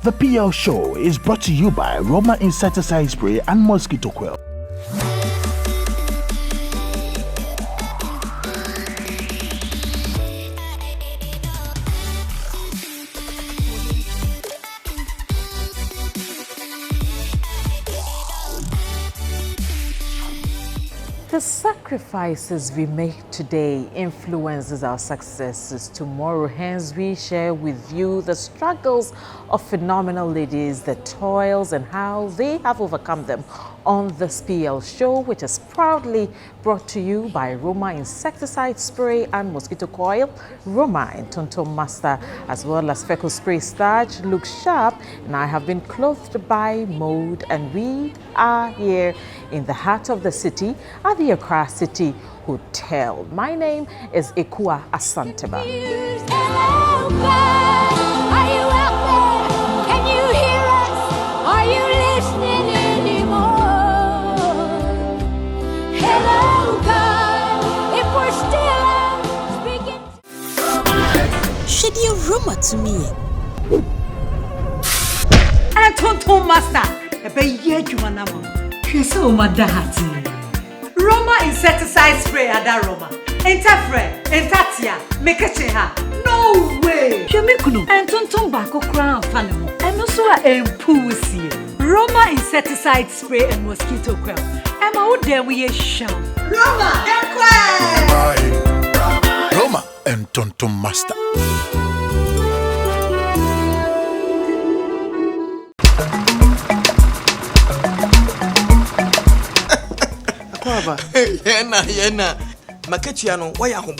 The PL Show is brought to you by Roma Insecticide Spray and Mosquito Coil. The sacrifices we make today influences our successes tomorrow. Hence, we share with you the struggles of phenomenal ladies, the toils and how they have overcome them on this PL Show, which is proudly brought to you by Roma Insecticide Spray and Mosquito Coil, Roma and Tonton Master, as well as Feco Spray Starch. Look sharp, and I have been clothed by mode, and we are here in the heart of the city at the Ekua City Hotel. My name is Ekua Asantaba. Are you out there? Can you hear us? Are you listening anymore? Hello, God, if we're still speaking. Should you rumor to me? And Tonton Master, a baby, so madahati. Roma Insecticide Spray ada Roma. Interfere, Entatia, make a cheha. No way. Shemikuno, and Tonton Bako crown fanimo. And also a pussy. Roma Insecticide Spray and Mosquito Coil. And how dare we show? Roma, Ekua! Roma and Tonton Master. Yena. Maketiano, why are you?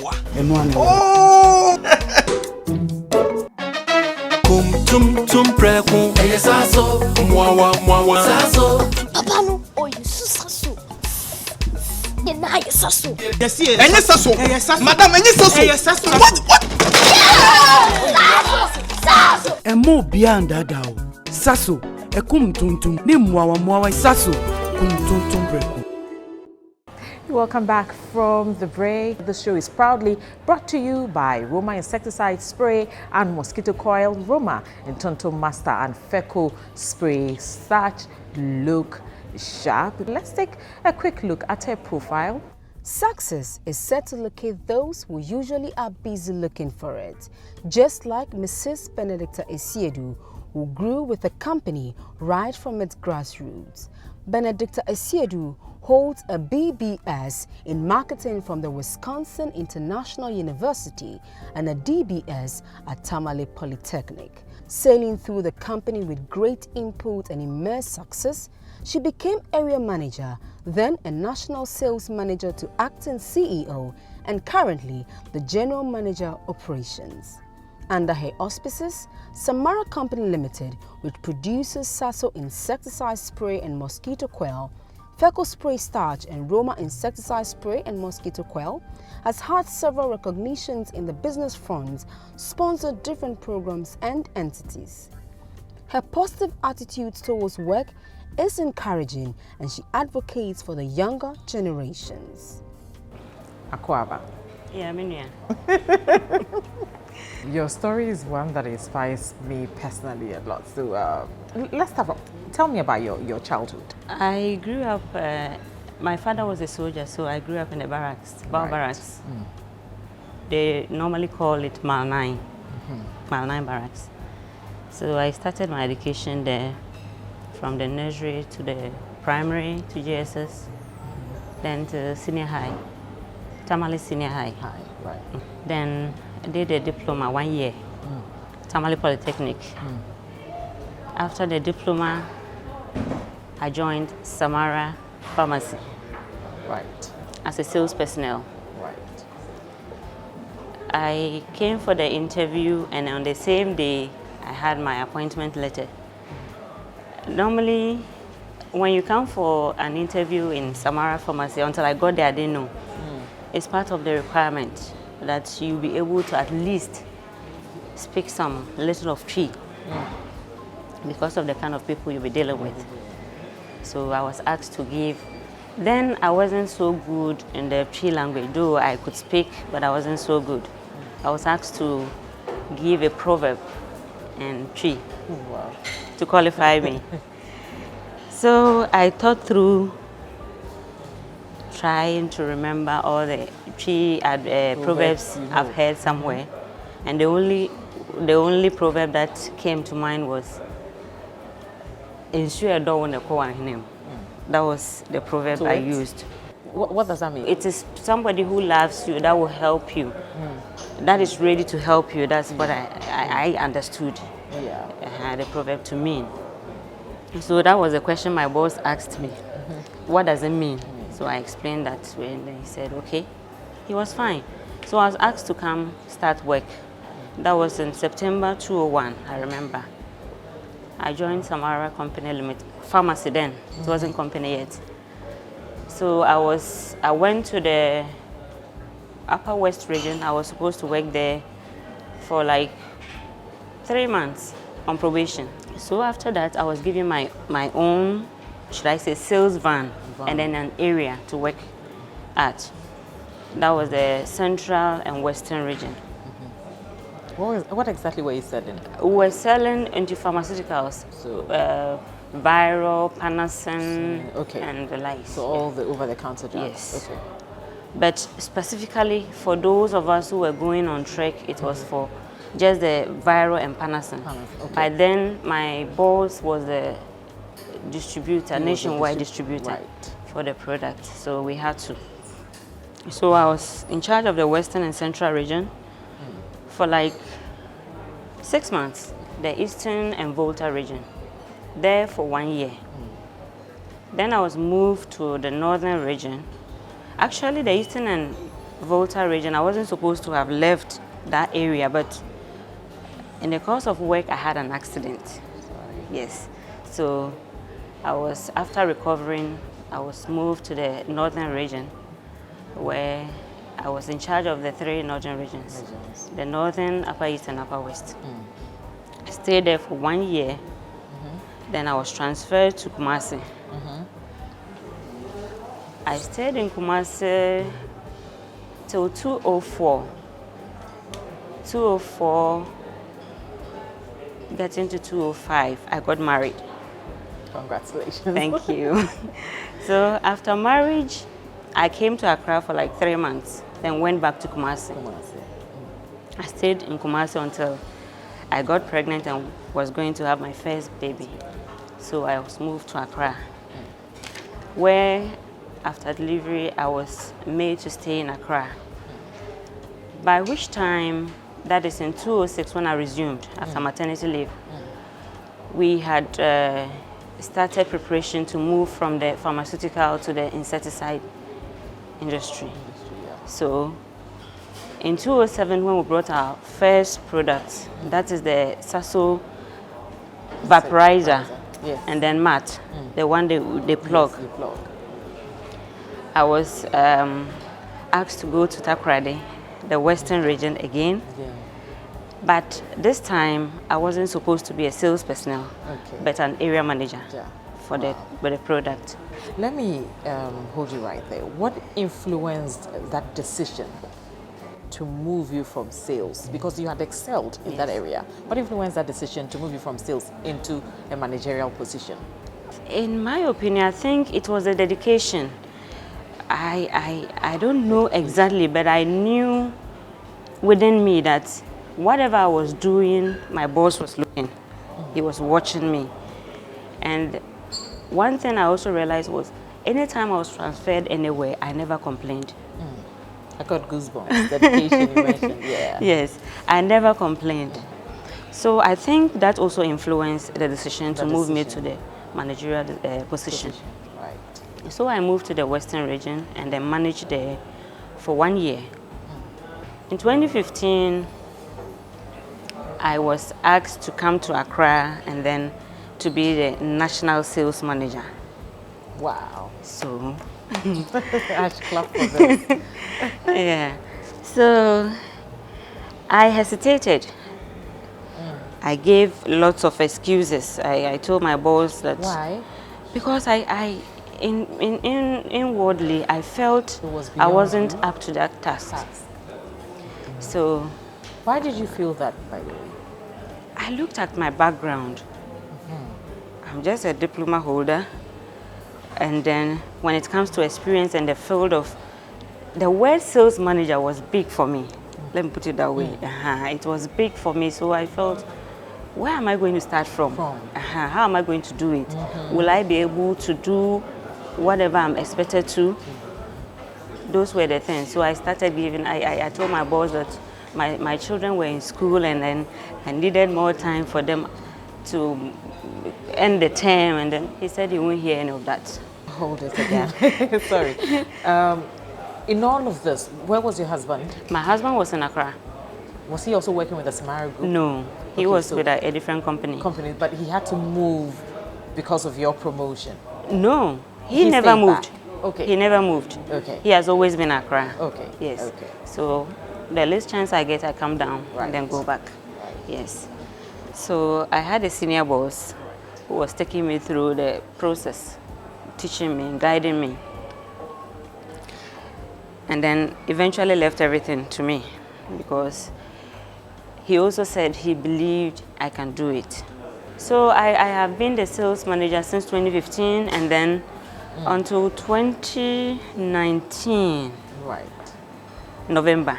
Oh! Tum preco. Sasso. Mwa. Sasso. Papa no, oh you sasso. You na you sasso. Yes. Sasso. Madam, Sasso. What? Sasso. E mo beyond that down. Sasso. E tum. Ni mwa sasso. Tum preco. Welcome back from the break. The show is proudly brought to you by Roma Insecticide Spray and Mosquito Coil, Roma and Tonton Master and Feco Spray Starch. Look sharp. Let's take a quick look at her profile. Success is set to locate those who usually are busy looking for it, just like Mrs. Benedicta Asiedu, who grew with the company right from its grassroots. Benedicta Asiedu holds a BBS in marketing from the Wisconsin International University and a DBS at Tamale Polytechnic. Sailing through the company with great input and immense success, she became area manager, then a national sales manager to acting CEO, and currently the general manager operations. Under her auspices, Samara Company Ltd, which produces Sasso insecticide spray and mosquito coil, Feco Spray Starch and Roma Insecticide Spray and Mosquito Coil, has had several recognitions in the business front, sponsored different programs and entities. Her positive attitude towards work is encouraging, and she advocates for the younger generations. Aquaba. Yeah, Your story is one that inspires me personally a lot. So tell me about your childhood. I grew up, my father was a soldier, so I grew up in the barracks, barracks. They normally call it Mile 9, Mile 9 barracks. So I started my education there, from the nursery to the primary to JSS, then to senior high, Tamale Senior High. Then I did a diploma 1 year, Tamale Polytechnic. After the diploma, I joined Samara Pharmacy as a sales personnel. I came for the interview, and on the same day, I had my appointment letter. Normally, when you come for an interview in Samara Pharmacy, until I got there, I didn't know. It's part of the requirement that you'll be able to at least speak some little of Tree because of the kind of people you'll be dealing with. So I was asked to give. Then I wasn't so good in the Tree language, though I could speak, but I wasn't so good. I was asked to give a proverb in Tree. to qualify me. So I thought through trying to remember all the proverbs I've heard somewhere, and the only proverb that came to mind was "Ensure door when name." That was the proverb I used. What does that mean? It is somebody who loves you that will help you, that is ready to help you. That's what I understood the proverb to mean. So that was the question my boss asked me. What does it mean? So I explained that to him, and he said, okay. He was fine. So I was asked to come start work. That was in September 2001, I remember. I joined Samara Company Ltd, pharmacy then. It wasn't company yet. So I went to the Upper West region. I was supposed to work there for like 3 months on probation. So after that, I was given my own, should I say, sales van, and then an area to work at. That was the Central and Western region. What exactly were you selling? We were selling into pharmaceuticals, so Viral, Panacin, and the likes. So all the over-the-counter drugs. Yes. Okay. But specifically for those of us who were going on trek, it was for just the Viral and Panacin. By then, my boss was the distributor, nationwide distributor for the product. So we had to. So I was in charge of the Western and Central region for like 6 months, the Eastern and Volta region, there for 1 year. Then I was moved to the Northern region. Actually, the Eastern and Volta region, I wasn't supposed to have left that area, but in the course of work, I had an accident. Yes. So after recovering, I was moved to the Northern region, where I was in charge of the 3 northern regions, the Northern, Upper East, and Upper West. I stayed there for 1 year. Then I was transferred to Kumasi. I stayed in Kumasi till 2004. 2004, getting to 2005, I got married. Congratulations. Thank you. So after marriage, I came to Accra for like 3 months, then went back to Kumasi. I stayed in Kumasi until I got pregnant and was going to have my first baby. So I was moved to Accra, where after delivery, I was made to stay in Accra. By which time, that is in 2006 when I resumed after maternity leave, we had started preparation to move from the pharmaceutical to the insecticide industry. So in 2007, when we brought our first product, that is the Sasso vaporizer, and then mat, the one they plug. Yes, you plug. I was asked to go to Takoradi, the Western region again. But this time, I wasn't supposed to be a sales personnel, but an area manager for the product. Let me hold you right there. What influenced that decision to move you from sales? Because you had excelled in that area. What influenced that decision to move you from sales into a managerial position? In my opinion, I think it was a dedication. I don't know exactly, but I knew within me that whatever I was doing, my boss was looking. He was watching me. And one thing I also realized was, anytime I was transferred anywhere, I never complained. I got goosebumps. Dedication you mentioned, Yes, I never complained. So I think that also influenced the decision to move me to the managerial position. Right. So I moved to the Western region and then managed there for 1 year. In 2015, I was asked to come to Accra and then to be the national sales manager. Wow. So I should clap for this. Yeah. So I hesitated. I gave lots of excuses. I told my boss that. Why? Because inwardly I felt I wasn't up to that task. So why did you feel that, by the way? I looked at my background I'm just a diploma holder. And then when it comes to experience in the field of, the word sales manager was big for me. Let me put it that way. It was big for me, so I felt, where am I going to start from? How am I going to do it? Will I be able to do whatever I'm expected to? Those were the things. So I started giving, I told my boss that my children were in school and then I needed more time for them to end the term, and then he said he won't hear any of that. Hold it again. Sorry. In all of this, where was your husband? My husband was in Accra. Was he also working with the Samara Group? No, he was with a different company. But he had to move because of your promotion? No, he never moved. Back. Okay. He never moved. Okay. He has always been Accra. Okay. Yes. Okay. So the least chance I get, I come down Right. and then go back. Right. Yes. So I had a senior boss who was taking me through the process, teaching me, guiding me. And then eventually left everything to me because he also said he believed I can do it. So I have been the sales manager since 2015 and then until 2019, right, November.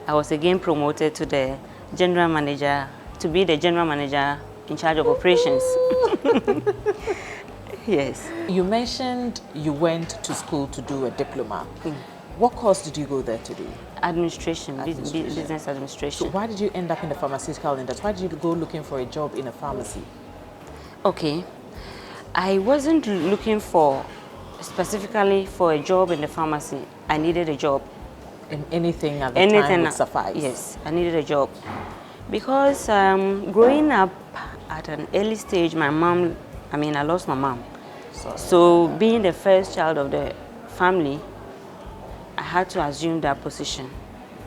I was again promoted to the general manager, to be the general manager in charge of operations. Yes. You mentioned you went to school to do a diploma. What course did you go there to do? Administration, business administration. So why did you end up in the pharmaceutical industry? Why did you go looking for a job in a pharmacy? Okay. I wasn't looking for specifically for a job in the pharmacy. I needed a job. And anything at the time would suffice? Yes, I needed a job. Because growing up at an early stage, I lost my mom. So being the first child of the family, I had to assume that position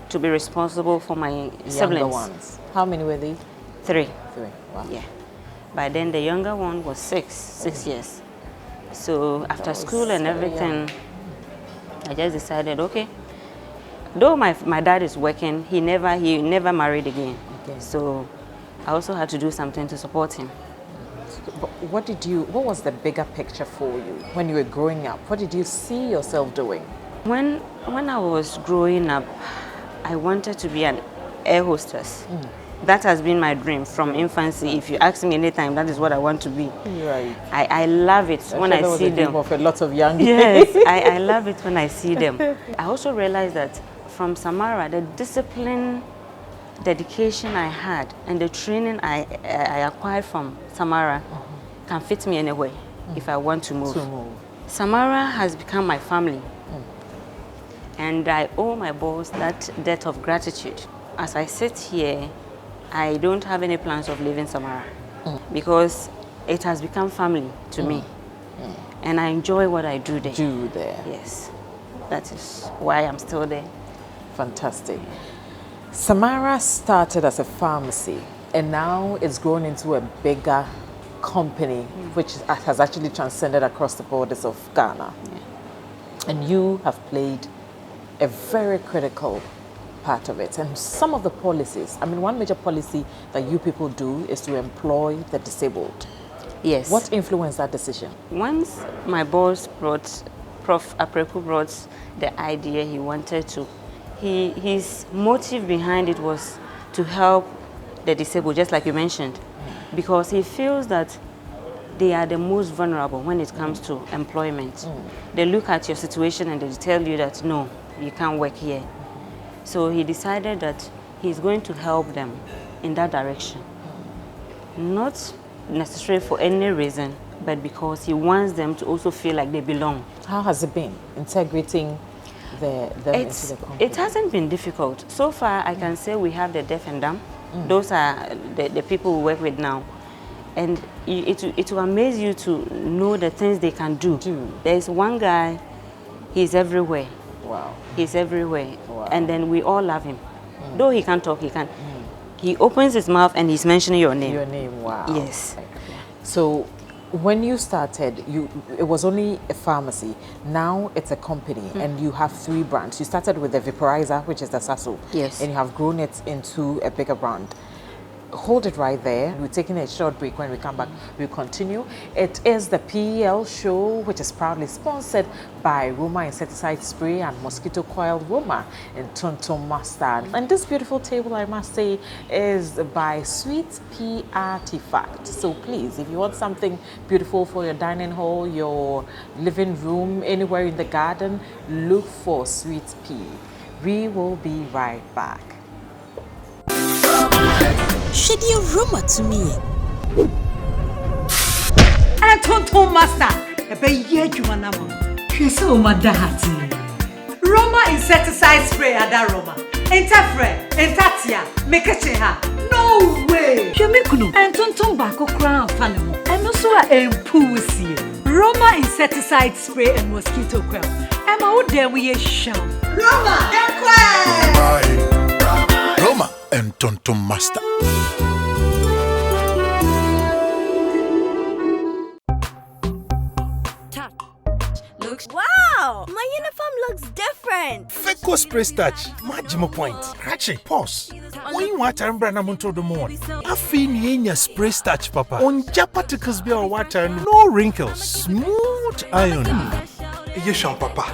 to be responsible for my siblings. Younger ones. How many were they? 3. 3, wow. Yeah. By then the younger one was 6 years. So after school and everything, I just decided, okay. Though my dad is working, he never married again. Okay. So I also had to do something to support him. But what was the bigger picture for you when you were growing up? What did you see yourself doing? When I was growing up, I wanted to be an air hostess. That has been my dream from infancy. If you ask me anytime, that is what I want to be. Right. I love it when I see them. Of a lot of young Yes, I love it when I see them. I also realized that from Samara, the discipline, dedication I had, and the training I acquired from Samara can fit me anywhere if I want to move. Samara has become my family. And I owe my boss that debt of gratitude. As I sit here, I don't have any plans of leaving Samara because it has become family to me. And I enjoy what I do there. Yes. That is why I'm still there. Fantastic. Samara started as a pharmacy and now it's grown into a bigger company which has actually transcended across the borders of Ghana. And you have played a very critical part of it. And some of the policies, one major policy that you people do is to employ the disabled. Yes. What influenced that decision? Once my boss Prof. Apreku brought the idea he wanted to, his motive behind it was to help the disabled, just like you mentioned, because he feels that they are the most vulnerable when it comes to employment. They look at your situation and they tell you that, no, you can't work here. So he decided that he's going to help them in that direction. Not necessarily for any reason, but because he wants them to also feel like they belong. How has it been integrating them into the company? It hasn't been difficult. So far, I can say we have the deaf and dumb. Those are the people we work with now. And it will amaze you to know the things they can do. There's one guy, he's everywhere. Wow. He's everywhere. Wow. And then we all love him. Though he can't talk, he can. He opens his mouth and he's mentioning your name. Your name, wow. Yes. So when you started, it was only a pharmacy. Now it's a company and you have 3 brands. You started with the vaporizer, which is the Sasso. Yes. And you have grown it into a bigger brand. hold it right there. We're taking a short break. When we come back, we'll continue. It is the PEL show, which is proudly sponsored by Roma Insecticide Spray and Mosquito Coil Roma and Tonton Mustard. And this beautiful table, I must say, is by Sweet Pea Artifact. So please, if you want something beautiful for your dining hall, your living room, anywhere in the garden, look for Sweet Pea. We will be right back. Should you rumor to me? And Tonton Master, ebe yejuma namo. Hwese o madahati. Roma insecticide spray ada Roma. Entafre, entatia, mekeche ha. No way. Hwemekunu. And Tonton bako kra amfane ho. Eno so a empusie. Roma insecticide spray and mosquito coil. Emma wo dem ye sham. Roma, Ekua. Roma and Tonton Master. Wow! My uniform looks different. Ekua spray starch, Majima point. Actually, pause. When you want to remember to the morning, I feel you spray starch, Papa. On particles be our water, no wrinkles, smooth iron. Yes, Papa.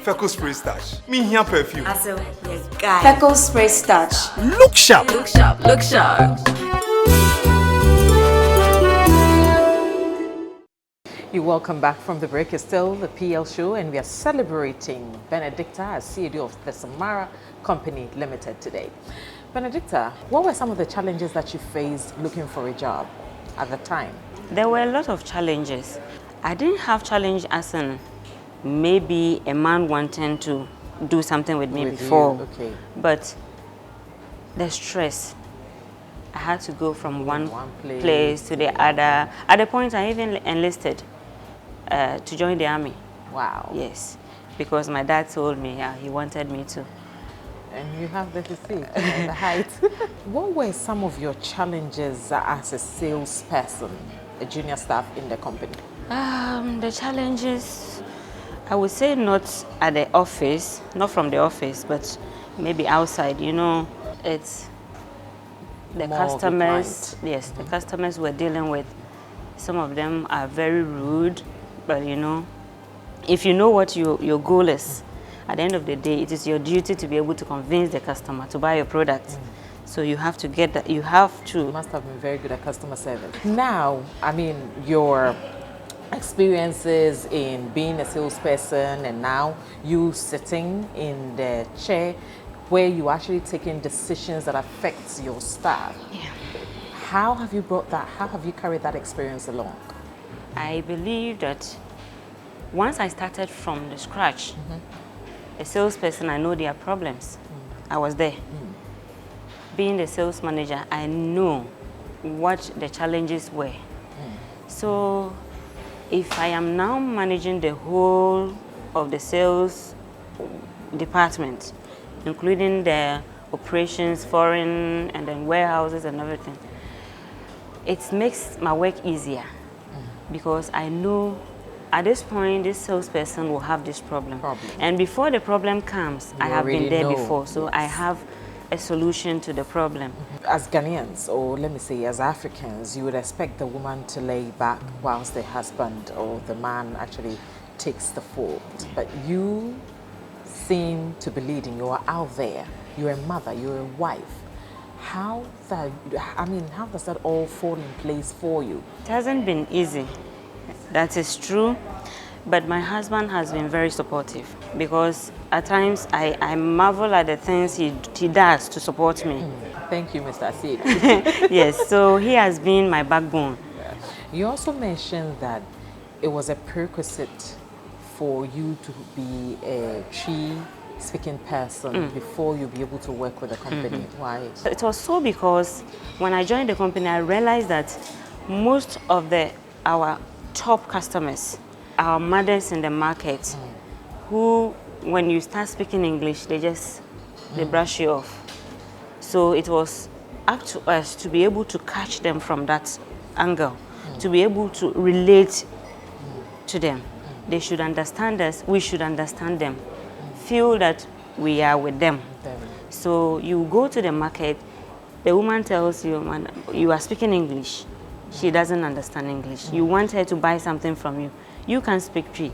Ekua spray starch. Me here perfume. Also, you guy. Ekua spray starch. Look sharp. Look sharp. Look sharp. You're welcome back from the break. It's still the PL show, and we are celebrating Benedicta Asiedu of the Samara Company Ltd today. Benedicta, what were some of the challenges that you faced looking for a job at the time? There were a lot of challenges. I didn't have challenge as in maybe a man wanting to do something with me before. Okay. But the stress. I had to go from one place to the other. At the point I even enlisted to join the army. Wow. Yes, because my dad told me he wanted me to. And you have the physique and the height. What were some of your challenges as a salesperson, a junior staff in the company? The challenges, I would say not at the office, not from the office, but maybe outside. You know, it's the customers. Yes, the customers we're dealing with. Some of them are very rude, but you know, if you know what your goal is, at the end of the day, it is your duty to be able to convince the customer to buy your product. So you have to get that. You have to. You must have been very good at customer service. Now, I mean, your experiences in being a salesperson, and now you sitting in the chair where you actually taking decisions that affects your staff. Yeah. How have you brought that? How have you carried that experience along? I believe that once I started from the scratch, a salesperson, I know their problems. I was there. Being the sales manager, I know what the challenges were. So if I am now managing the whole of the sales department, including the operations, foreign, and then warehouses and everything, it makes my work easier because I know at this point this salesperson will have this problem. And before the problem comes, I have been there before, so I have a solution to the problem. As Ghanaians, or let me say as Africans, you would expect the woman to lay back whilst the husband or the man actually takes the fall. But you seem to be leading. You are out there. You're a mother. You're a wife. How does that all fall in place for you? It hasn't been easy. That is true. But my husband has been very supportive because at times I marvel at the things he does to support me. Thank you, Mr. Asiedu. Yes, so he has been my backbone. You also mentioned that it was a prerequisite for you to be a Twi-speaking person before you'll be able to work with the company. Why? It was so because when I joined the company, I realized that most of our top customers, our mothers in the market, who, when you start speaking English, they brush you off. So it was up to us to be able to catch them from that angle, to be able to relate to them. They should understand us, we should understand them, feel that we are with them. So you go to the market, The woman tells you, "Man, you are speaking English." She doesn't understand English. You want her to buy something from you. You can speak Twi.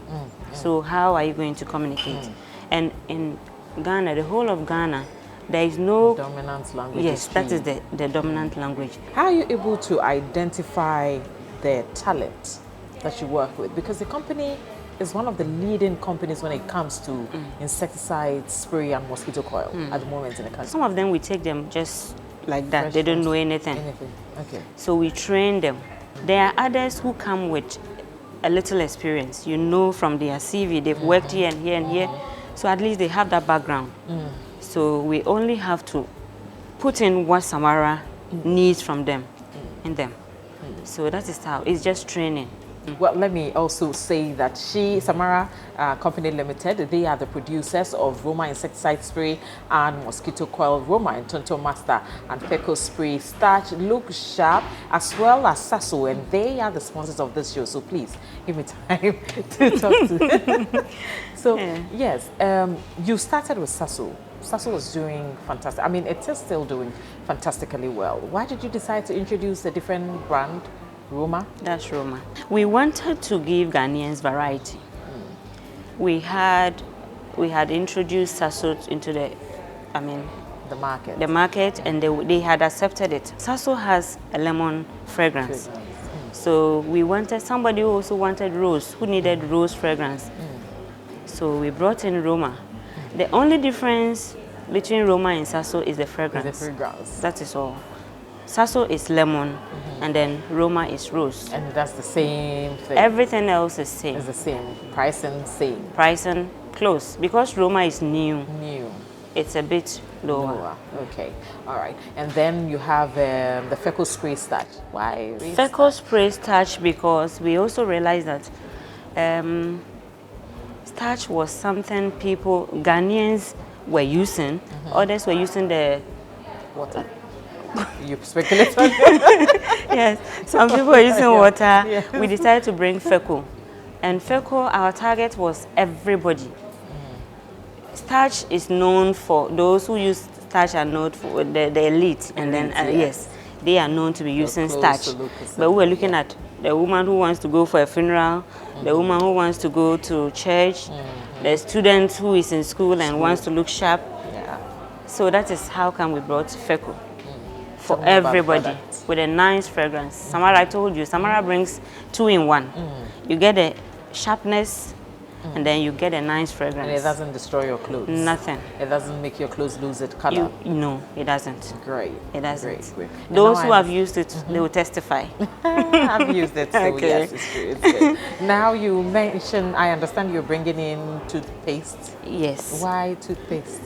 So how are you going to communicate? And in Ghana, the whole of Ghana, there is no dominant language. Yes, that is the dominant language. How are you able to identify the talent that you work with? Because the company is one of the leading companies when it comes to insecticide spray and mosquito coil at the moment in the country. Some of them, we take them just like that. They don't know anything. Okay. So we train them. There are others who come with a little experience. You know from their CV, they've worked here and here and here. So at least they have that background. So we only have to put in what Samara needs from them, in them. So that is how, it's just training. Well, let me also say that Samara Company Ltd, they are the producers of Roma insecticide spray and mosquito coil, Roma and Tonto Master and Feco spray, starch, look sharp, as well as Sasso, and they are the sponsors of this show. So please give me time to talk to them. So yes, you started with Sasso. Sasso was doing fantastic. I mean, it is still doing fantastically well. Why did you decide to introduce a different brand? Roma? That's Roma. We wanted to give Ghanaians variety. We had introduced Sasso into the market, and they had accepted it. Sasso has a lemon fragrance. So we wanted somebody who also wanted rose, who needed rose fragrance. So we brought in Roma. The only difference between Roma and Sasso is the fragrance. That is all. Sasso is lemon, and then Roma is rose. And that's the same thing? Everything else is same. It's the same. Pricing, same? Pricing, close. Because Roma is new. It's a bit lower. Okay. All right. And then you have the Feco spray starch. Why? Feco spray starch, because we also realized that starch was something Ghanaians were using. Others were using the water. You speculate on Yes, some people are using water. We decided to bring Feco. And Feco, our target was everybody. Starch is known for, those who use starch are known for the elite. And then, yes, they are known to be using starch. But we were looking at the woman who wants to go for a funeral, the woman who wants to go to church, the student who is in school and wants to look sharp. So that is how come we brought Feco. For everybody, with a nice fragrance. Samara, I told you, Samara brings 2 in 1. You get a sharpness, and then you get a nice fragrance. And it doesn't destroy your clothes? Nothing. It doesn't make your clothes lose its color? No, it doesn't. Great. It doesn't. Great. Those who have used it, they will testify. I've used it, so yes, it's true. It's good. Now you mentioned, I understand you're bringing in toothpaste. Yes. Why toothpaste?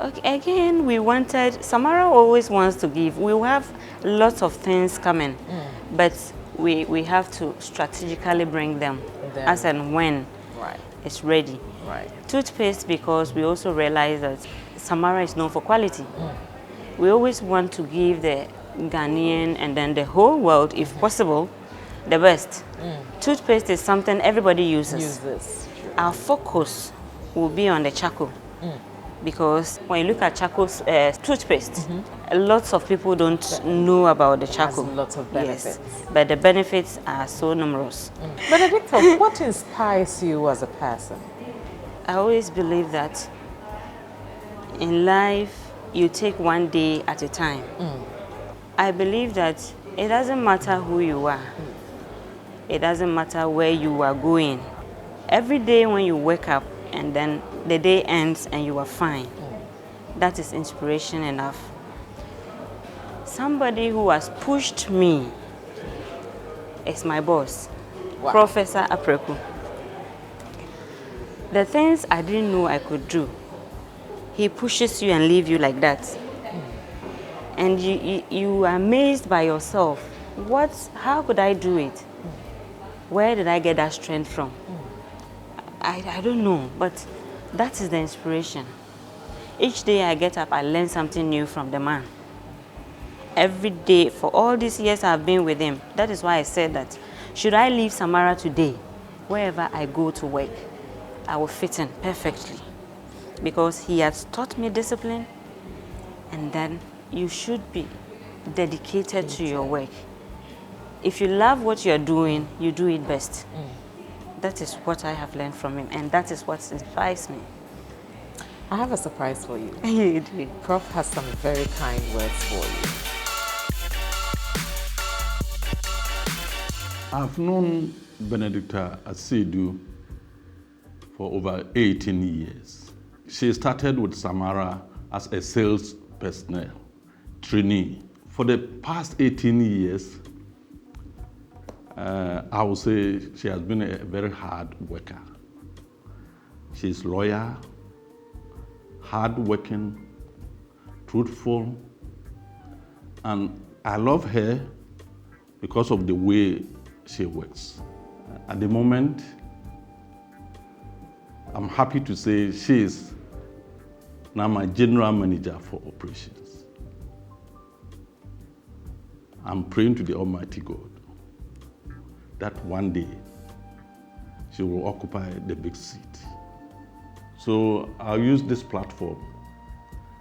Okay, again, we wanted, Samara always wants to give. We have lots of things coming, but we have to strategically bring them as and when it's ready. Toothpaste, because we also realize that Samara is known for quality. We always want to give the Ghanaian and then the whole world, if possible, the best. Toothpaste is something everybody uses. Our focus will be on the charcoal. Because when you look at charcoal toothpaste, lots of people don't know about the charcoal. Lots of benefits. Yes, but the benefits are so numerous. Benedicta, what inspires you as a person? I always believe that in life, you take one day at a time. I believe that it doesn't matter who you are. It doesn't matter where you are going. Every day when you wake up, and then the day ends and you are fine. That is inspiration enough. Somebody who has pushed me is my boss, Professor Apreku. The things I didn't know I could do, he pushes you and leaves you like that. And you are amazed by yourself. How could I do it? Where did I get that strength from? I don't know, but that is the inspiration. Each day I get up, I learn something new from the man. Every day, for all these years I've been with him, that is why I said that, should I leave Samara today, wherever I go to work, I will fit in perfectly. Because he has taught me discipline, and then you should be dedicated to your work. If you love what you're doing, you do it best. That is what I have learned from him, and that is what inspires me. I have a surprise for you. You do. Prof has some very kind words for you. I've known Benedicta Asiedu for over 18 years. She started with Samara as a sales personnel trainee. For the past 18 years, I would say she has been a very hard worker. She's loyal, hardworking, truthful, and I love her because of the way she works. At the moment, I'm happy to say she is now my general manager for operations. I'm praying to the Almighty God that one day she will occupy the big seat. So I'll use this platform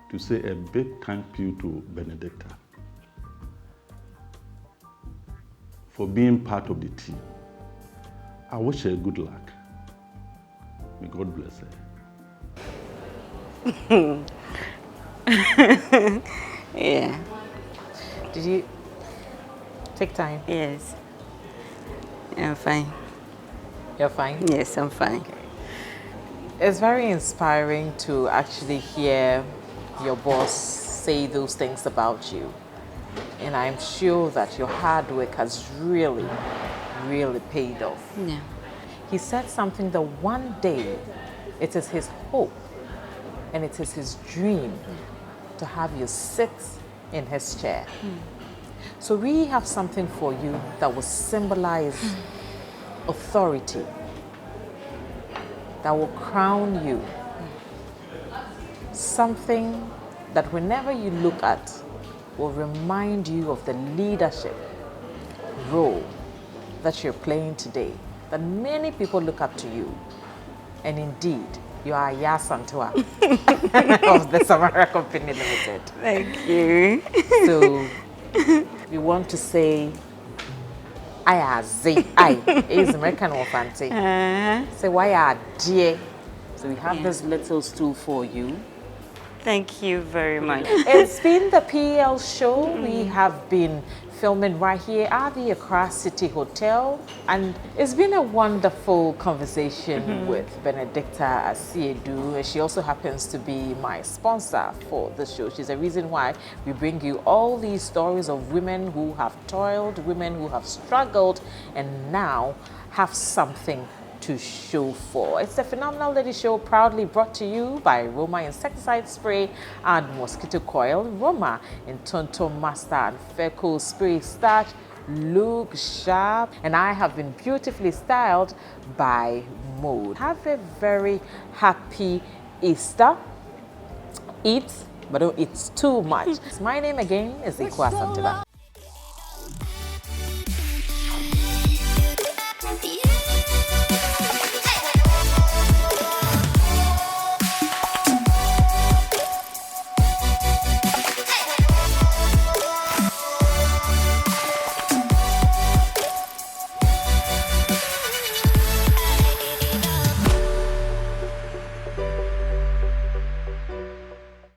to say a big thank you to Benedicta for being part of the team. I wish her good luck. May God bless her. Yeah. Did you take time? Yes. I'm fine. You're fine? Yes, I'm fine. Okay. It's very inspiring to actually hear your boss say those things about you. And I'm sure that your hard work has really, really paid off. Yeah. He said something that one day it is his hope and it is his dream to have you sit in his chair. So we have something for you that will symbolize authority, that will crown you. Something that whenever you look at will remind you of the leadership role that you're playing today, that many people look up to you. And indeed, you are Asantaba of the Samara Company Ltd. Thank you. So we want to say, I is American or fancy. Say, why are dear? So we have this little stool for you. Thank you very much. It's been the PL show. We have been filming right here at the Ekua City Hotel, and it's been a wonderful conversation with Benedicta Asiedu. She also happens to be my sponsor for the show. She's the reason why we bring you all these stories of women who have toiled, women who have struggled, and now have something to show for. It's the Phenomenal Lady Show, proudly brought to you by Roma Insecticide Spray and Mosquito Coil. Roma in Tonto Master and Feco Spray Starch. Look sharp. And I have been beautifully styled by Mode. Have a very happy Easter. Eat, but don't eat too much. My name again is Ekua Asantaba.